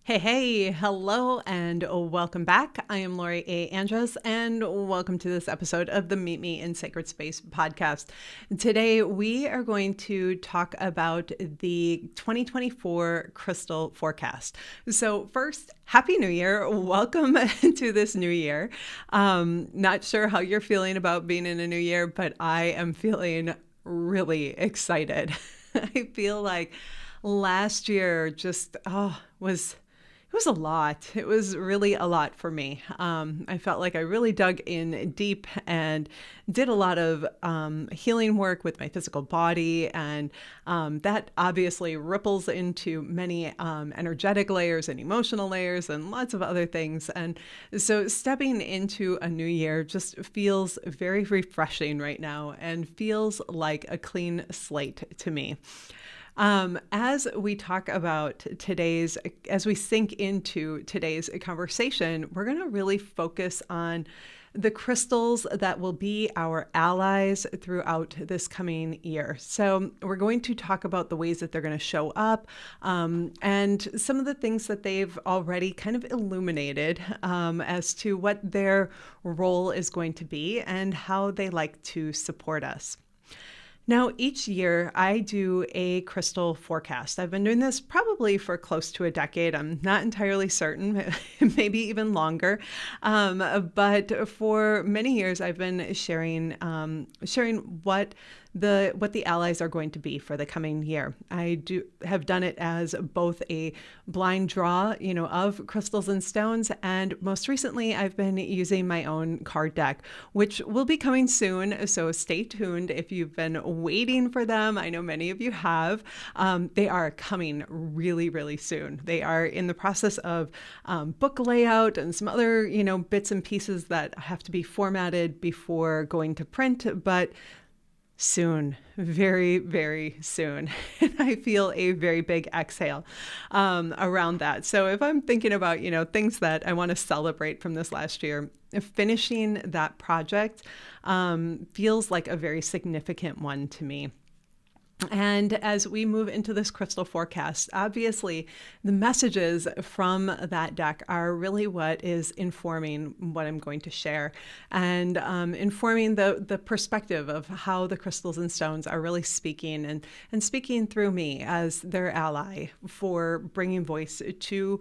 Hey, hello, and welcome back. I am Lori A. Andrus, and welcome to this episode of the Meet Me in Sacred Space podcast. Today, we are going to talk about the 2024 crystal forecast. So, first, Happy New Year. Welcome to this new year. Not sure how you're feeling about being in a new year, but I am feeling really excited. I feel like last year just it was a lot. It was really a lot for me. I felt like I really dug in deep and did a lot of healing work with my physical body. And that obviously ripples into many energetic layers and emotional layers and lots of other things. And so stepping into a new year just feels very refreshing right now and feels like a clean slate to me. As we talk about as we sink into today's conversation, we're going to really focus on the crystals that will be our allies throughout this coming year. So we're going to talk about the ways that they're going to show up and some of the things that they've already kind of illuminated as to what their role is going to be and how they like to support us. Now, each year I do a crystal forecast. I've been doing this probably for close to a decade. I'm not entirely certain, maybe even longer. But for many years, I've been sharing what the allies are going to be for the coming year. I have done it as both a blind draw, of crystals and stones, and most recently I've been using my own card deck, which will be coming soon. So stay tuned if you've been waiting for them. I know many of you have. They are coming really, really soon. They are in the process of book layout and some other, bits and pieces that have to be formatted before going to print, but soon, very, very soon. And I feel a very big exhale around that. So if I'm thinking about, things that I want to celebrate from this last year, finishing that project feels like a very significant one to me. And as we move into this crystal forecast, obviously the messages from that deck are really what is informing what I'm going to share and informing the perspective of how the crystals and stones are really speaking and speaking through me as their ally for bringing voice to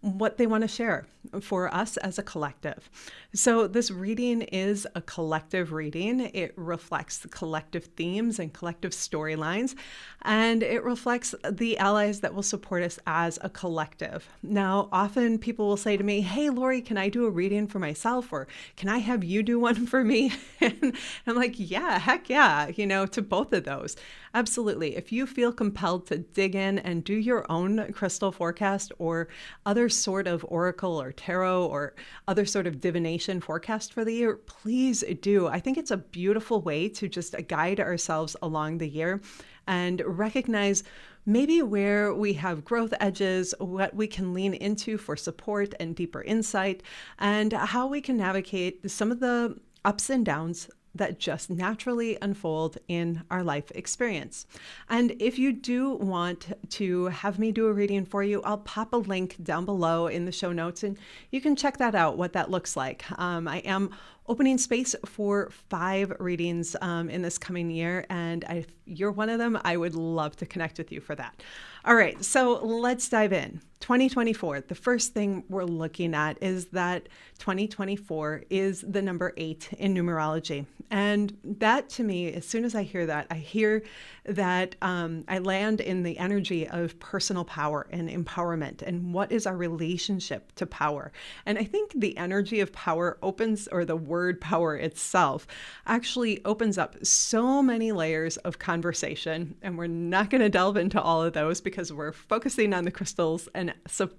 what they want to share for us as a collective. So this reading is a collective reading. It reflects the collective themes and collective storylines, and it reflects the allies that will support us as a collective. Now, often people will say to me, "Hey, Lori, can I do a reading for myself? Or can I have you do one for me?" And I'm like, yeah, heck yeah, to both of those. Absolutely. If you feel compelled to dig in and do your own crystal forecast or other sort of oracle or tarot or other sort of divination forecast for the year, please do. I think it's a beautiful way to just guide ourselves along the year and recognize maybe where we have growth edges, what we can lean into for support and deeper insight, and how we can navigate some of the ups and downs that just naturally unfold in our life experience. And if you do want to have me do a reading for you, I'll pop a link down below in the show notes and you can check that out, what that looks like. I am opening space for 5 readings in this coming year, and if you're one of them, I would love to connect with you for that. All right, so let's dive in. 2024, the first thing we're looking at is that 2024 is the number 8 in numerology. And that to me, as soon as I hear that, I hear that I land in the energy of personal power and empowerment and what is our relationship to power. And I think the energy of power or the word power itself actually opens up so many layers of conversation. And we're not going to delve into all of those because we're focusing on the crystals and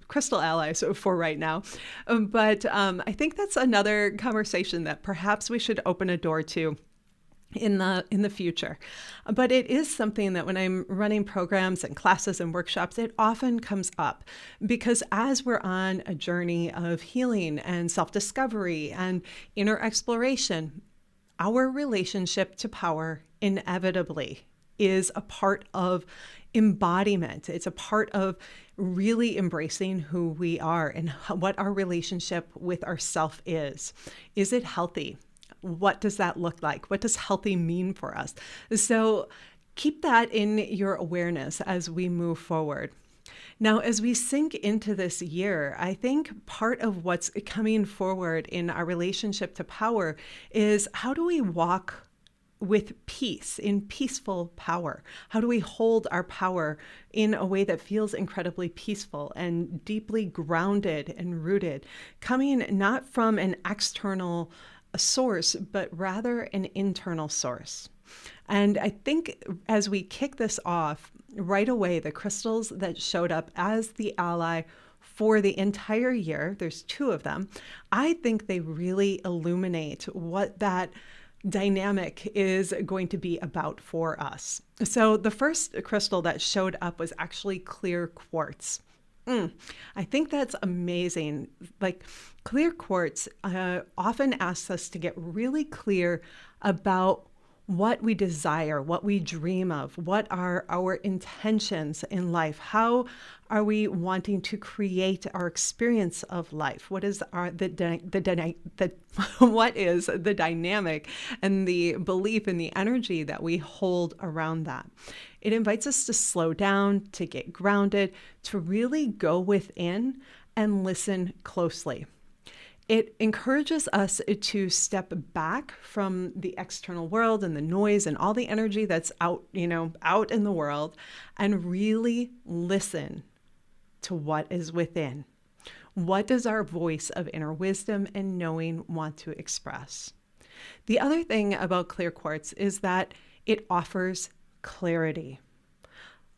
crystal allies for right now. But I think that's another conversation that perhaps we should open a door to in the future. But it is something that when I'm running programs and classes and workshops, it often comes up because as we're on a journey of healing and self-discovery and inner exploration, our relationship to power inevitably is a part of embodiment. It's a part of really embracing who we are and what our relationship with ourself is. Is it healthy? What does that look like? What does healthy mean for us? So keep that in your awareness as we move forward. Now, as we sink into this year, I think part of what's coming forward in our relationship to power is how do we walk with peace, in peaceful power? How do we hold our power in a way that feels incredibly peaceful and deeply grounded and rooted, coming not from an external source, but rather an internal source? And I think as we kick this off, right away, the crystals that showed up as the ally for the entire year, there's 2 of them, I think they really illuminate what that dynamic is going to be about for us. So the first crystal that showed up was actually clear quartz. I think that's amazing. Like, clear quartz often asks us to get really clear about what we desire, what we dream of, what are our intentions in life, how are we wanting to create our experience of life, what is what is the dynamic and the belief and the energy that we hold around that. It invites us to slow down, to get grounded, to really go within and listen closely. It encourages us to step back from the external world and the noise and all the energy that's out in the world, and really listen to what is within. What does our voice of inner wisdom and knowing want to express? The other thing about clear quartz is that it offers clarity.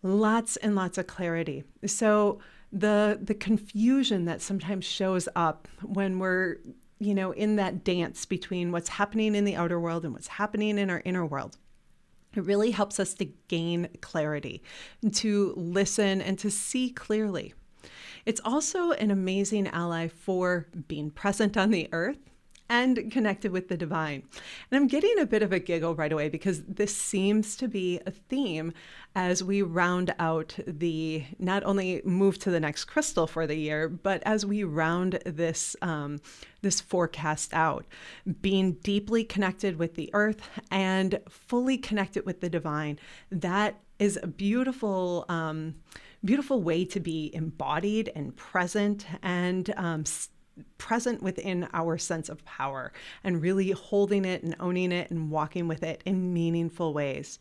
Lots and lots of clarity. So the confusion that sometimes shows up when we're, in that dance between what's happening in the outer world and what's happening in our inner world, it really helps us to gain clarity, to listen and to see clearly. It's also an amazing ally for being present on the earth and connected with the divine. And I'm getting a bit of a giggle right away because this seems to be a theme as we round out not only move to the next crystal for the year, but as we round this forecast out, being deeply connected with the earth and fully connected with the divine. That is a beautiful way to be embodied and present and present within our sense of power and really holding it and owning it and walking with it in meaningful ways.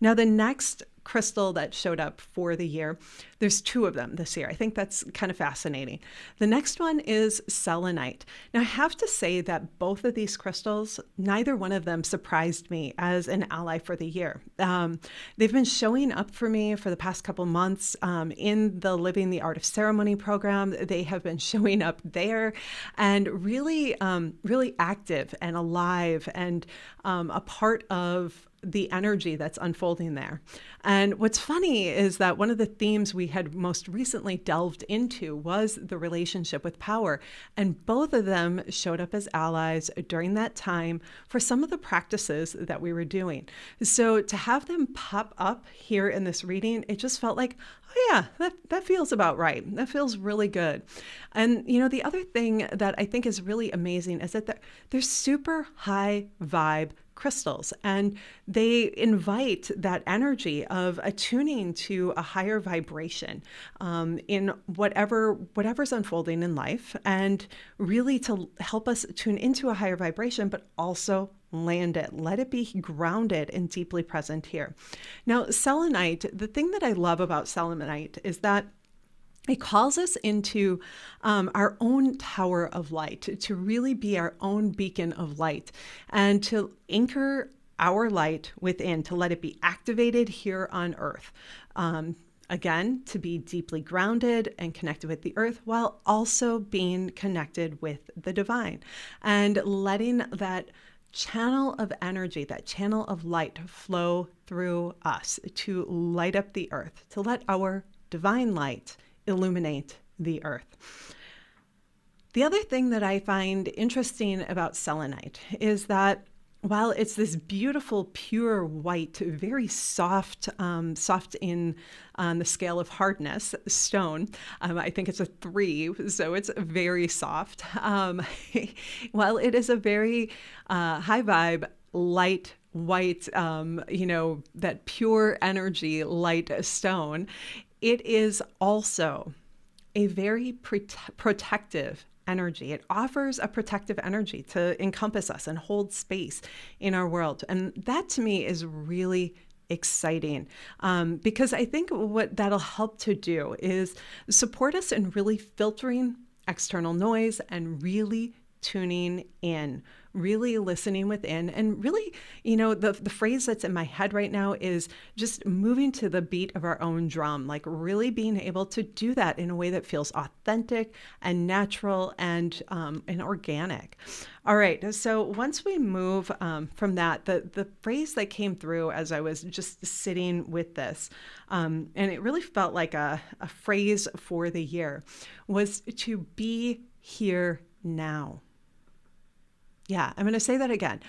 Now, the next crystal that showed up for the year, there's 2 of them this year. I think that's kind of fascinating. The next one is selenite. Now, I have to say that both of these crystals, neither one of them surprised me as an ally for the year. They've been showing up for me for the past couple months in the Living the Art of Ceremony program. They have been showing up there and really, really active and alive and a part of the energy that's unfolding there. And what's funny is that one of the themes we had most recently delved into was the relationship with power. And both of them showed up as allies during that time for some of the practices that we were doing. So to have them pop up here in this reading, it just felt like, oh yeah, that feels about right. That feels really good. And the other thing that I think is really amazing is that they're super high vibe crystals, and they invite that energy of attuning to a higher vibration in whatever's unfolding in life, and really to help us tune into a higher vibration, but also land it, let it be grounded and deeply present here. Now, selenite, the thing that I love about selenite is that it calls us into our own tower of light, to really be our own beacon of light and to anchor our light within, to let it be activated here on earth. Again, to be deeply grounded and connected with the earth while also being connected with the divine and letting that channel of energy, that channel of light flow through us to light up the earth, to let our divine light illuminate the earth. The other thing that I find interesting about selenite is that While it's this beautiful, pure white, very soft, soft in on the scale of hardness stone. I think it's a 3, so it's very soft. While it is a very high vibe, light, white, that pure energy, light stone, it is also a very protective energy. It offers a protective energy to encompass us and hold space in our world. And that to me is really exciting because I think what that'll help to do is support us in really filtering external noise and really tuning in, really listening within, and really, the phrase that's in my head right now is just moving to the beat of our own drum, like really being able to do that in a way that feels authentic and natural and organic. All right, so once we move from that, the phrase that came through as I was just sitting with this, and it really felt like a phrase for the year, was to be here now. Yeah, I'm going to say that again.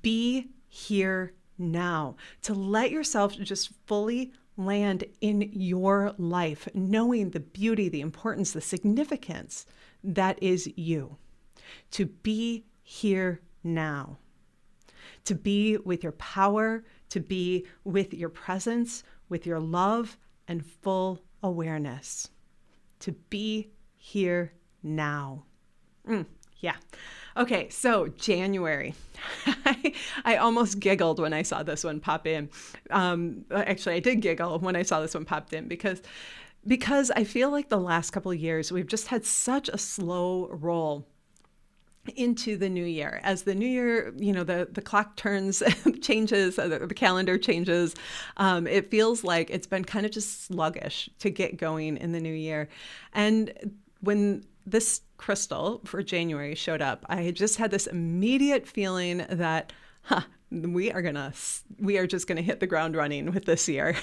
Be here now. To let yourself just fully land in your life, knowing the beauty, the importance, the significance that is you. To be here now. To be with your power, to be with your presence, with your love and full awareness. To be here now. Yeah. Okay, so January. I almost giggled when I saw this one pop in. Actually, I did giggle when I saw this one popped in because I feel like the last couple of years we've just had such a slow roll into the new year. As the new year, the clock turns, changes, the calendar changes. It feels like it's been kind of just sluggish to get going in the new year. And when this crystal for January showed up, I just had this immediate feeling that, we are just gonna hit the ground running with this year.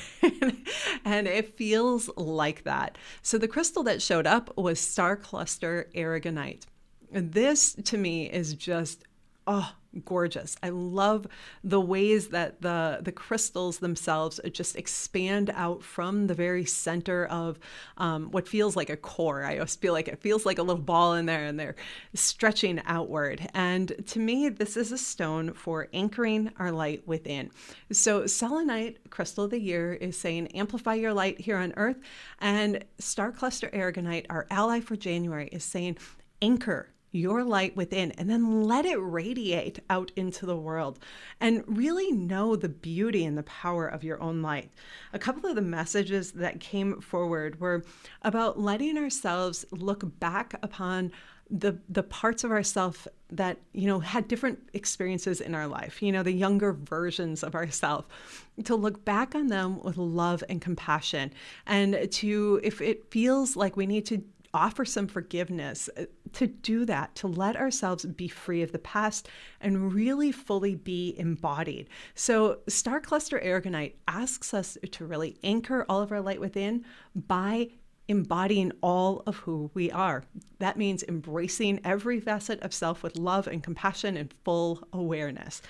And it feels like that. So the crystal that showed up was Star Cluster Aragonite. This to me is just, gorgeous. I love the ways that the crystals themselves just expand out from the very center of what feels like a core. I always feel like it feels like a little ball in there and they're stretching outward. And to me, this is a stone for anchoring our light within. So selenite, crystal of the year, is saying amplify your light here on earth. And Star Cluster Aragonite, our ally for January, is saying anchor your light within and then let it radiate out into the world and really know the beauty and the power of your own light. A couple of the messages that came forward were about letting ourselves look back upon the parts of ourself that, had different experiences in our life, the younger versions of ourself, to look back on them with love and compassion. And to, if it feels like we need to offer some forgiveness, to do that, to let ourselves be free of the past and really fully be embodied. So Star Cluster Aragonite asks us to really anchor all of our light within by embodying all of who we are. That means embracing every facet of self with love and compassion and full awareness.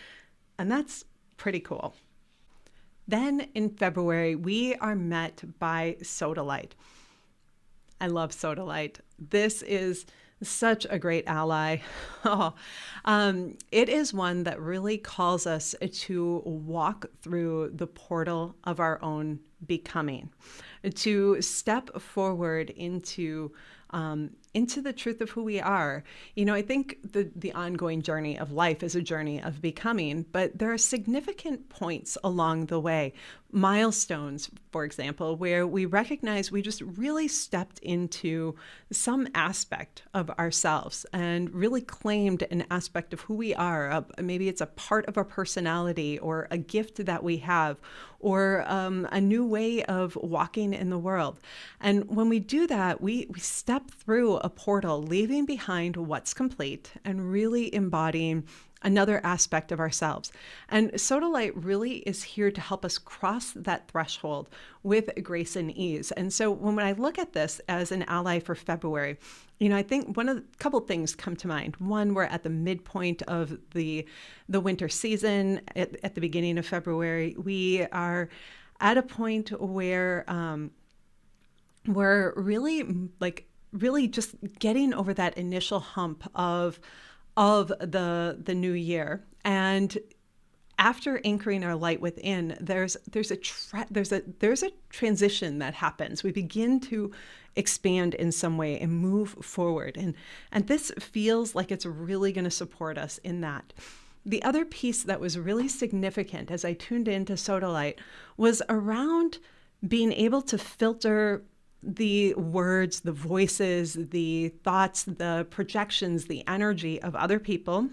And that's pretty cool. Then in February, we are met by Sodalite. I love Sodalite. This is such a great ally. It is one that really calls us to walk through the portal of our own becoming, to step forward into the truth of who we are. I think the ongoing journey of life is a journey of becoming, but there are significant points along the way, milestones, for example, where we recognize we just really stepped into some aspect of ourselves and really claimed an aspect of who we are. Maybe it's a part of our personality or a gift that we have or a new way of walking in the world. And when we do that, we step through a portal, leaving behind what's complete and really embodying another aspect of ourselves. And Sodalite really is here to help us cross that threshold with grace and ease. And so when I look at this as an ally for February, I think couple things come to mind. One, we're at the midpoint of the winter season at the beginning of February. We are at a point where we're really just getting over that initial hump of the new year. And after anchoring our light within, there's a transition that happens. We begin to expand in some way and move forward. And this feels like it's really going to support us in that. The other piece that was really significant as I tuned into Sodalite was around being able to filter the words, the voices, the thoughts, the projections, the energy of other people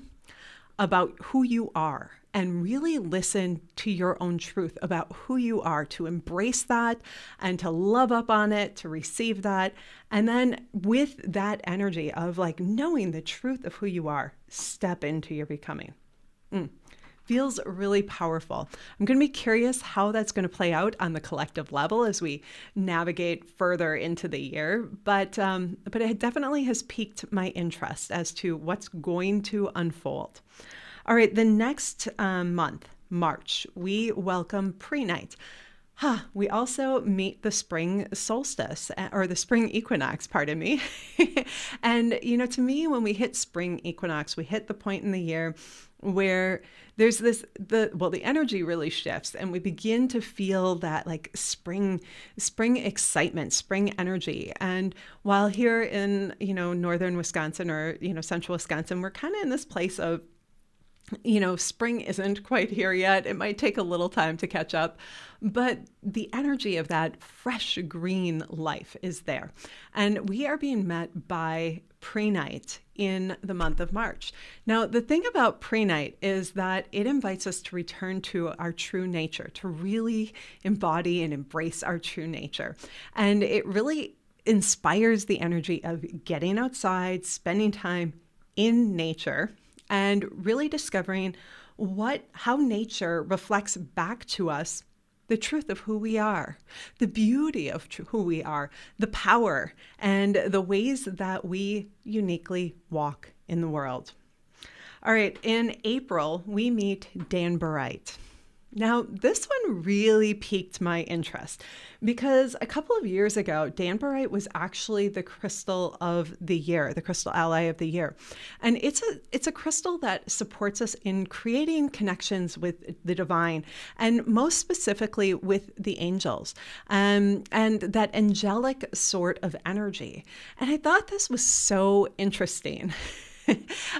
about who you are, and really listen to your own truth about who you are, to embrace that and to love up on it, to receive that. And then with that energy of knowing the truth of who you are, step into your becoming. Feels really powerful. I'm going to be curious how that's going to play out on the collective level as we navigate further into the year. But it definitely has piqued my interest as to what's going to unfold. All right, the next month, March, we welcome pre-night. We also meet the spring solstice, or the spring equinox, pardon me. And, to me, when we hit spring equinox, we hit the point in the year where there's the energy really shifts, and we begin to feel that spring excitement, spring energy. And while here in, northern Wisconsin or, central Wisconsin, we're kind of in this place of, spring isn't quite here yet. It might take a little time to catch up, but the energy of that fresh green life is there. And we are being met by pre-night in the month of March. Now, the thing about pre-night is that it invites us to return to our true nature, to really embody and embrace our true nature. And it really inspires the energy of getting outside, spending time in nature, and really discovering how nature reflects back to us the truth of who we are, the beauty of who we are, the power, and the ways that we uniquely walk in the world. All right, in April, we meet Danburite. Now, this one really piqued my interest because a couple of years ago, Danburite was actually the crystal of the year, the crystal ally of the year. And it's a crystal that supports us in creating connections with the divine, and most specifically with the angels, and that angelic sort of energy. And I thought this was so interesting.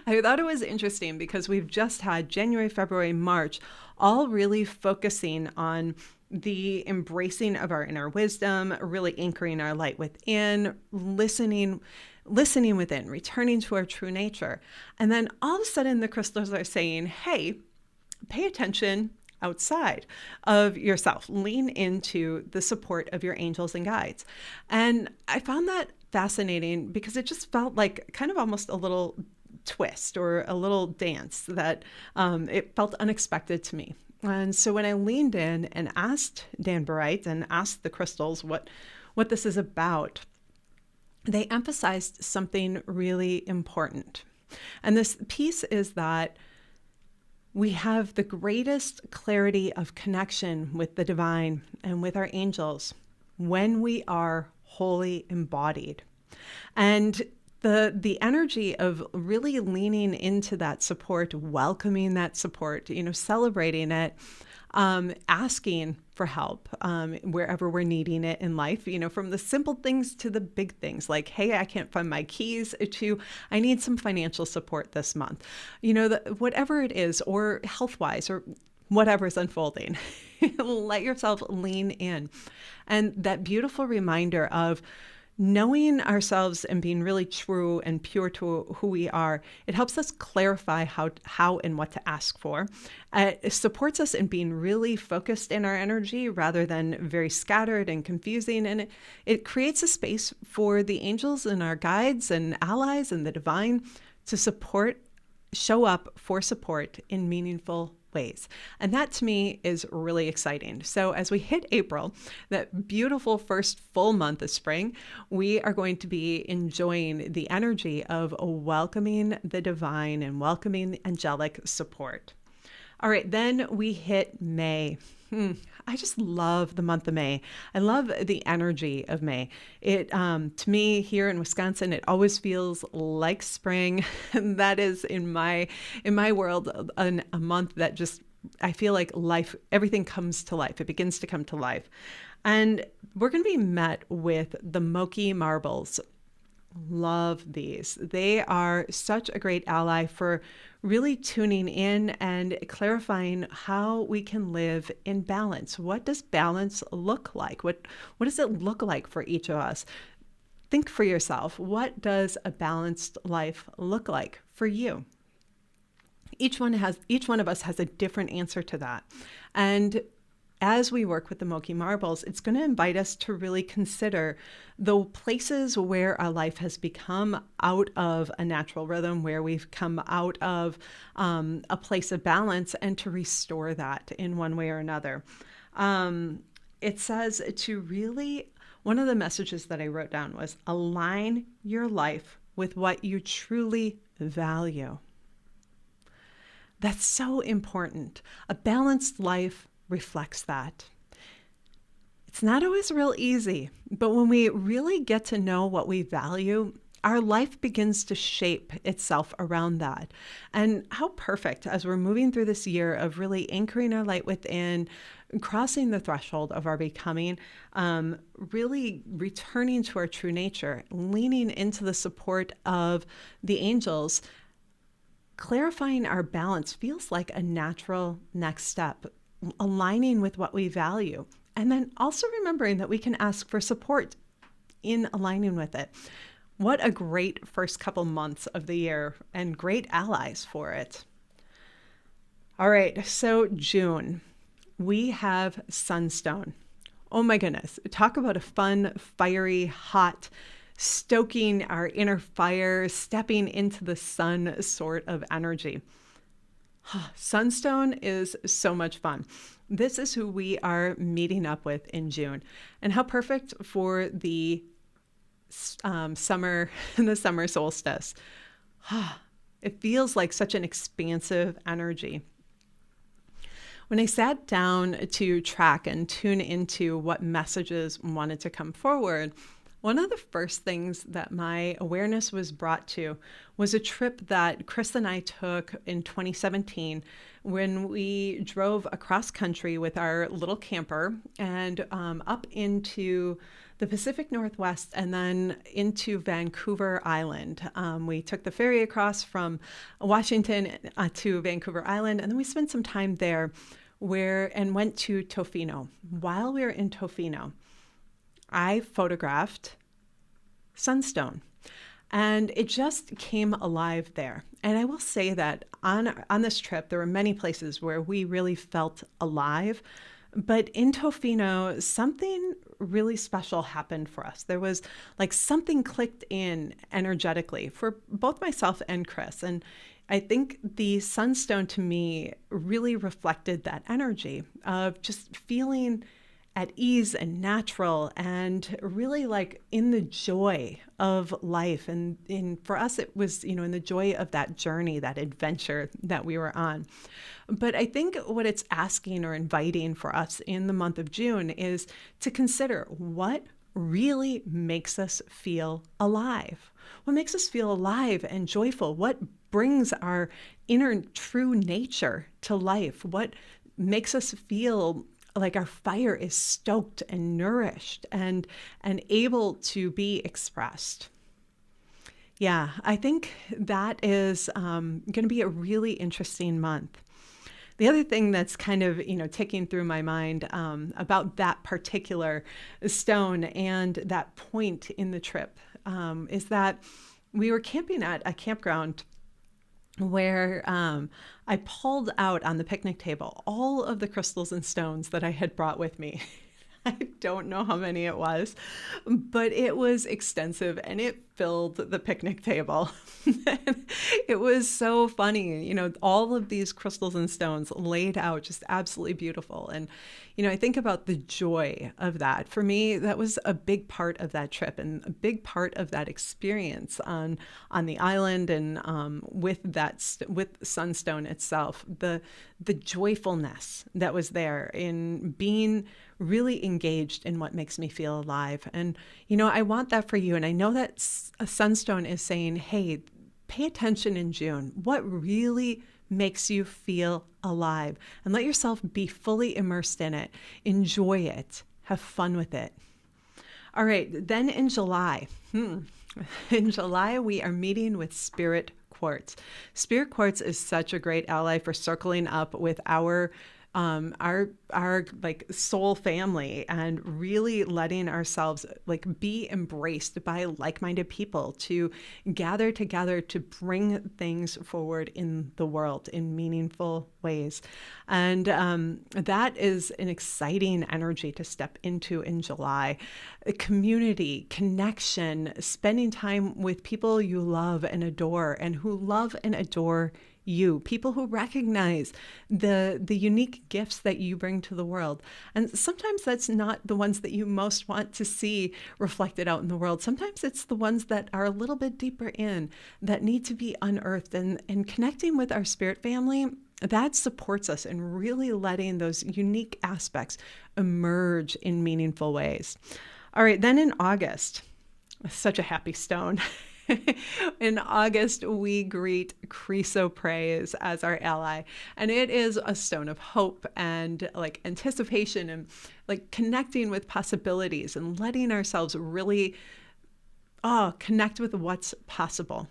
I thought it was interesting because we've just had January, February, March, all really focusing on the embracing of our inner wisdom, really anchoring our light within, listening within, returning to our true nature. And then all of a sudden the crystals are saying, hey, pay attention outside of yourself. Lean into the support of your angels and guides. And I found that fascinating because it just felt like kind of almost a little twist or a little dance that it felt unexpected to me. And so when I leaned in and asked Danburite and asked the crystals what this is about, they emphasized something really important. And this piece is that we have the greatest clarity of connection with the divine and with our angels when we are wholly embodied. And the energy of really leaning into that support, welcoming that support, celebrating it, asking for help wherever we're needing it in life, from the simple things to the big things like, hey, I can't find my keys, to I need some financial support this month, whatever it is, or health-wise, or whatever's unfolding. Let yourself lean in. And that beautiful reminder of Knowing ourselves and being really true and pure to who we are, it helps us clarify how and what to ask for. It supports us in being really focused in our energy rather than very scattered and confusing. And it creates a space for the angels and our guides and allies and the divine to show up for support in meaningful ways. And that to me is really exciting. So as we hit April, that beautiful first full month of spring, we are going to be enjoying the energy of welcoming the divine and welcoming the angelic support. All right, then we hit May. I just love the month of May. I love the energy of May. It, to me here in Wisconsin, it always feels like spring. And that is in my world, a month that just, I feel like life, everything comes to life. It begins to come to life. And we're going to be met with the Moki marbles. Love these. They are such a great ally for really tuning in and clarifying how we can live in balance. What does balance look like? What does it look like for each of us? Think for yourself. What does a balanced life look like for you? Each one of us has a different answer to that. And as we work with the Moki marbles, it's going to invite us to really consider the places where our life has become out of a natural rhythm, where we've come out of a place of balance, and to restore that in one way or another. It says to really, one of the messages that I wrote down was align your life with what you truly value. That's so important. A balanced life reflects that. It's not always real easy, but when we really get to know what we value, our life begins to shape itself around that. And how perfect as we're moving through this year of really anchoring our light within, crossing the threshold of our becoming, really returning to our true nature, leaning into the support of the angels. Clarifying our balance feels like a natural next step, aligning with what we value. And then also remembering that we can ask for support in aligning with it. What a great first couple months of the year and great allies for it. All right, so June, we have Sunstone. Oh my goodness, talk about a fun, fiery, hot, stoking our inner fire, stepping into the sun sort of energy. Sunstone is so much fun. This is who we are meeting up with in June, and how perfect for the summer solstice. It feels like such an expansive energy. When I sat down to track and tune into what messages wanted to come forward, one of the first things that my awareness was brought to was a trip that Chris and I took in 2017 when we drove across country with our little camper and up into the Pacific Northwest and then into Vancouver Island. We took the ferry across from Washington to Vancouver Island, and then we spent some time there and went to Tofino. While we were in Tofino, I photographed Sunstone, and it just came alive there. And I will say that on this trip, there were many places where we really felt alive, but in Tofino, something really special happened for us. There was like something clicked in energetically for both myself and Chris. And I think the Sunstone to me really reflected that energy of just feeling at ease and natural and really like in the joy of life. And for us, it was, in the joy of that journey, that adventure that we were on. But I think what it's asking or inviting for us in the month of June is to consider what really makes us feel alive. What makes us feel alive and joyful? What brings our inner true nature to life? What makes us feel like our fire is stoked and nourished and able to be expressed? Yeah, I think that is going to be a really interesting month. the other thing that's kind of, ticking through my mind about that particular stone and that point in the trip is that we were camping at a campground where I pulled out on the picnic table all of the crystals and stones that I had brought with me. I don't know how many it was, but it was extensive and it filled the picnic table. It was so funny, all of these crystals and stones laid out just absolutely beautiful. And, I think about the joy of that. For me, that was a big part of that trip and a big part of that experience on the island and with Sunstone itself. The joyfulness that was there in being really engaged in what makes me feel alive. And, I want that for you. And I know that a Sunstone is saying, hey, pay attention in June. What really makes you feel alive? And let yourself be fully immersed in it. Enjoy it. Have fun with it. All right. Then in July, we are meeting with Spirit Quartz. Spirit Quartz is such a great ally for circling up with our like soul family and really letting ourselves like be embraced by like-minded people to gather together to bring things forward in the world in meaningful ways. And that is an exciting energy to step into in July. Community, connection, spending time with people you love and adore and who love and adore you, people who recognize the unique gifts that you bring to the world. And sometimes that's not the ones that you most want to see reflected out in the world. Sometimes it's the ones that are a little bit deeper in that need to be unearthed. And connecting with our spirit family, that supports us in really letting those unique aspects emerge in meaningful ways. All right, then in August, such a happy stone. In August, we greet Chrysoprase as our ally, and it is a stone of hope and like anticipation and like connecting with possibilities and letting ourselves really connect with what's possible,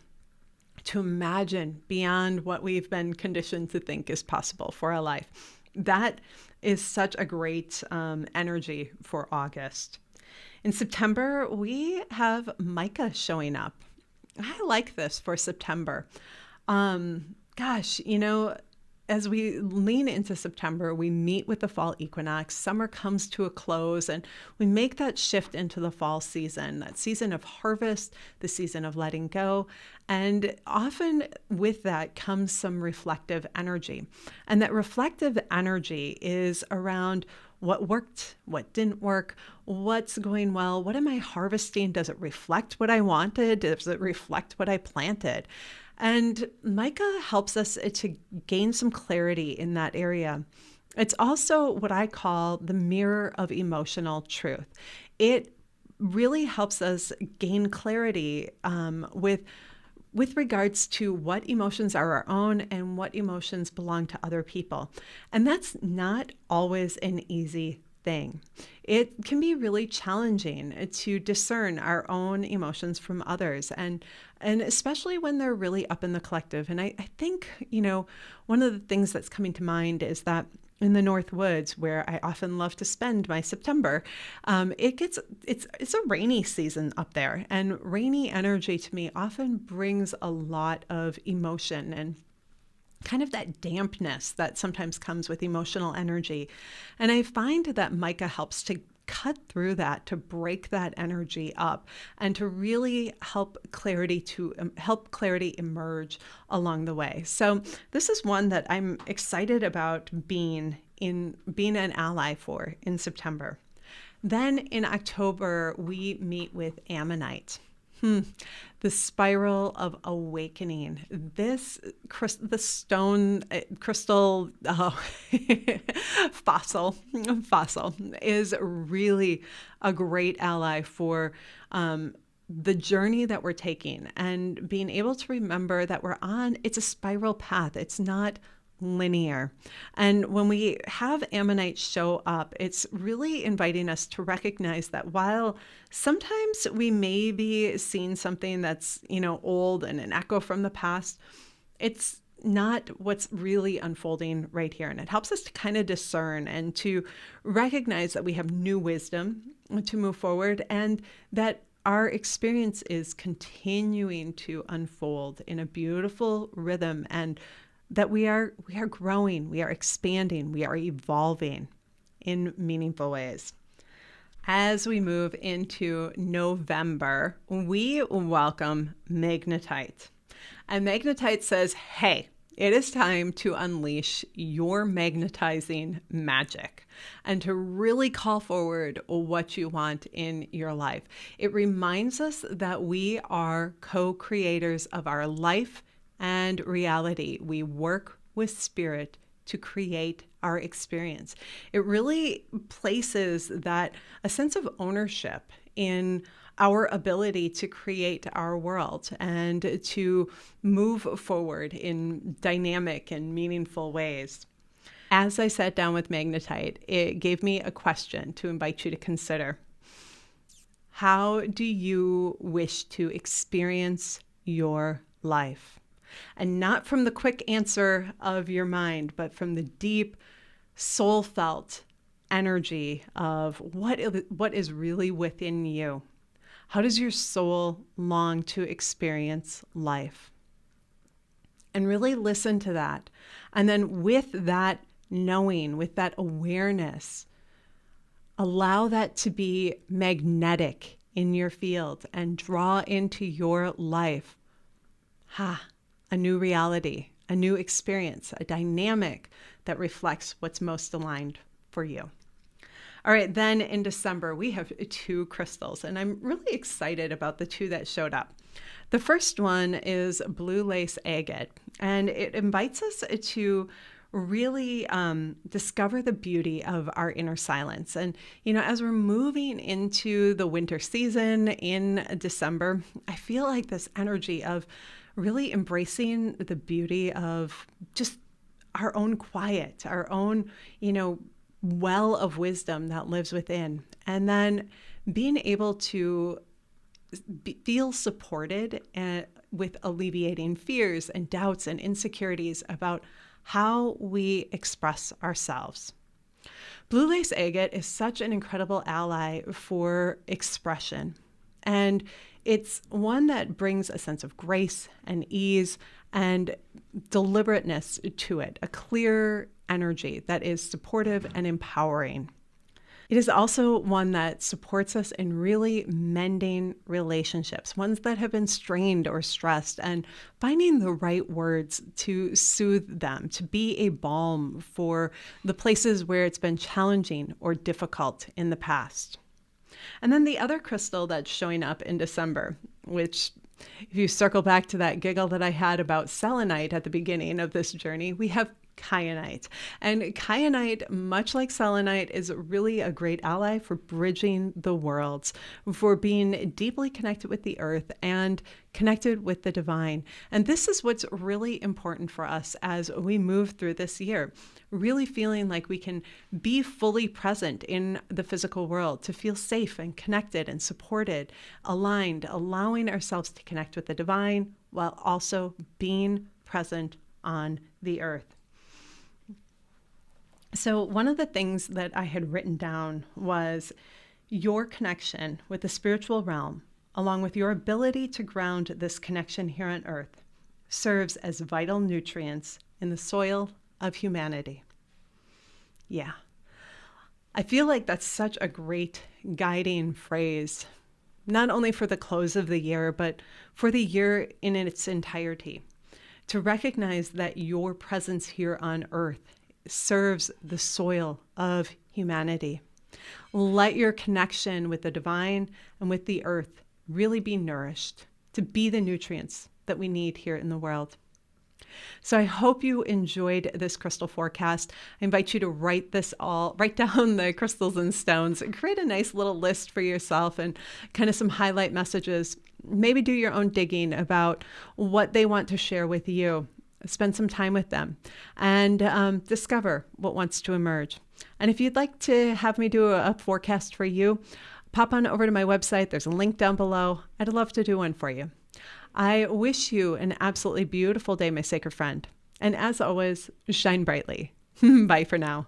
to imagine beyond what we've been conditioned to think is possible for our life. That is such a great energy for August. In September, we have Micah showing up. I like this for September. As we lean into September, we meet with the fall equinox. Summer comes to a close and we make that shift into the fall season, that season of harvest, the season of letting go. And often with that comes some reflective energy. And that reflective energy is around what worked, what didn't work, what's going well, what am I harvesting? Does it reflect what I wanted? Does it reflect what I planted? And Micah helps us to gain some clarity in that area. It's also what I call the mirror of emotional truth. It really helps us gain clarity with regards to what emotions are our own and what emotions belong to other people. And that's not always an easy thing. It can be really challenging to discern our own emotions from others, and especially when they're really up in the collective. And I think, one of the things that's coming to mind is that in the North Woods, where I often love to spend my September, it's a rainy season up there, and rainy energy to me often brings a lot of emotion and kind of that dampness that sometimes comes with emotional energy. And I find that Micah helps to cut through that, to break that energy up, and to really help clarity emerge along the way. So this is one that I'm excited about being an ally for in September. Then in October, we meet with Ammonite. The spiral of awakening. The stone crystal fossil is really a great ally for the journey that we're taking, and being able to remember that it's a spiral path. It's not linear. And when we have Ammonite show up, it's really inviting us to recognize that while sometimes we may be seeing something that's, old and an echo from the past, it's not what's really unfolding right here. And it helps us to kind of discern and to recognize that we have new wisdom to move forward, and that our experience is continuing to unfold in a beautiful rhythm, and that we are growing, we are expanding, we are evolving in meaningful ways. As we move into November, we welcome Magnetite. And Magnetite says, hey, it is time to unleash your magnetizing magic and to really call forward what you want in your life. It reminds us that we are co-creators of our life and reality. We work with spirit to create our experience. It really places that a sense of ownership in our ability to create our world and to move forward in dynamic and meaningful ways. As I sat down with Magnetite, it gave me a question to invite you to consider. How do you wish to experience your life? And not from the quick answer of your mind, but from the deep, soul-felt energy of what is really within you. How does your soul long to experience life? And really listen to that. And then with that knowing, with that awareness, allow that to be magnetic in your field and draw into your life a new reality, a new experience, a dynamic that reflects what's most aligned for you. All right, then in December, we have 2 crystals, and I'm really excited about the 2 that showed up. The first one is blue lace agate, and it invites us to really discover the beauty of our inner silence. And, as we're moving into the winter season in December, I feel like this energy of really embracing the beauty of just our own quiet, our own, well of wisdom that lives within. And then being able to feel supported with alleviating fears and doubts and insecurities about how we express ourselves. Blue lace agate is such an incredible ally for expression. And it's one that brings a sense of grace and ease and deliberateness to it, a clear energy that is supportive and empowering. It is also one that supports us in really mending relationships, ones that have been strained or stressed, and finding the right words to soothe them, to be a balm for the places where it's been challenging or difficult in the past. And then the other crystal that's showing up in December, which, if you circle back to that giggle that I had about selenite at the beginning of this journey, we have kyanite. And kyanite, much like selenite, is really a great ally for bridging the worlds, for being deeply connected with the earth and connected with the divine. And this is what's really important for us as we move through this year, really feeling like we can be fully present in the physical world, to feel safe and connected and supported, aligned, allowing ourselves to connect with the divine while also being present on the earth. So one of the things that I had written down was your connection with the spiritual realm, along with your ability to ground this connection here on earth, serves as vital nutrients in the soil of humanity. Yeah. I feel like that's such a great guiding phrase, not only for the close of the year, but for the year in its entirety, to recognize that your presence here on earth serves the soil of humanity. Let your connection with the divine and with the earth really be nourished to be the nutrients that we need here in the world. So I hope you enjoyed this crystal forecast. I invite you to write down the crystals and stones, and create a nice little list for yourself and kind of some highlight messages. Maybe do your own digging about what they want to share with you. Spend some time with them and discover what wants to emerge. And if you'd like to have me do a forecast for you, pop on over to my website. There's a link down below. I'd love to do one for you. I wish you an absolutely beautiful day, my sacred friend. And as always, shine brightly. Bye for now.